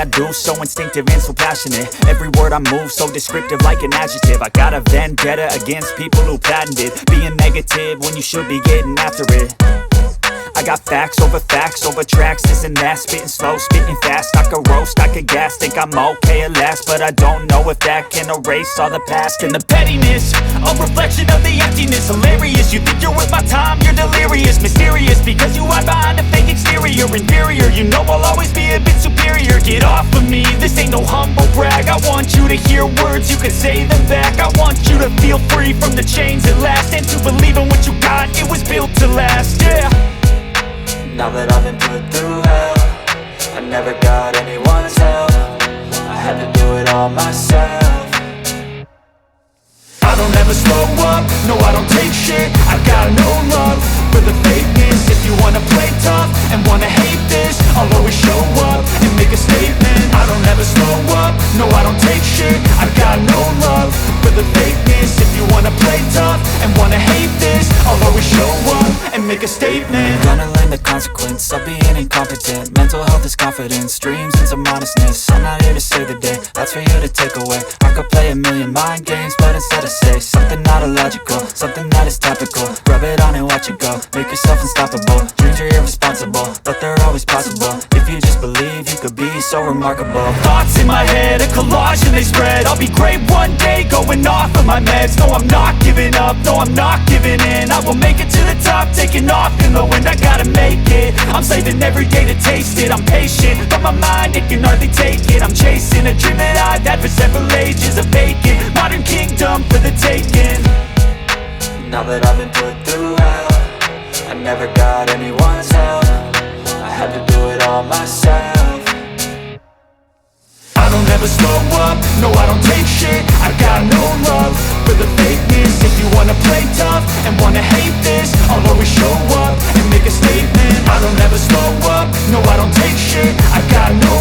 I do, so instinctive and so passionate. Every word I move, so descriptive like an adjective. I got a vendetta against people who patented being negative when you should be getting after it. I got facts over tracks, this and that. Spitting slow, spitting fast, I could roast, I could gas. Think I'm okay at last, but I don't know if that can erase all the past. And the pettiness, a reflection of the emptiness. Hilarious, you think you're worth my time, you're delirious. Mysterious, because you hide behind a fake exterior. Inferior, you know I'll always be a bit superior. Get off of me, this ain't no humble brag. I want you to hear words, you can say them back. I want you to feel free from the chains at last, and to believe in what you got, it was built to last, yeah. Now that I've been put through hell, I never got anyone's help. I had to do it all myself. I don't ever slow up, no I don't take shit. I got no love for the fakeness. If you wanna play tough and wanna hate this, I'll always show up and make a statement. I don't ever slow up, no I don't take shit. I got no love for the fakeness. If you wanna play tough and wanna hate this, I'll always show up and make a statement. Gonna learn the consequence of being incompetent. Mental health is confidence, dreams and some honestness. I'm not here to save the day, that's for you to take away. I could play a million mind games, but instead I say something not illogical, something that is topical. Rub it on and watch it go, make yourself unstoppable. Dreams are irresponsible, but they're always possible. If you just believe, you could be so remarkable. Thoughts in my head, a collage and they spread. I'll be great one day, going off of my meds. No, I'm not giving up, no, I'm not giving in. I will make it to the top, taking off in the wind. I gotta make it, I'm saving every day to taste it. I'm patient, but my mind, it can hardly take it. I'm chasing a dream that I've had for several ages. A vacant, modern kingdom for the taking. Now that I've been put through hell, I never got anyone's help. I had to do it all myself. I don't ever slow up, no I don't take shit. I got no love for the fakeness. If you wanna play tough and wanna hate this, I'll always show up and make a statement. I don't ever slow up, no I don't take shit. I got no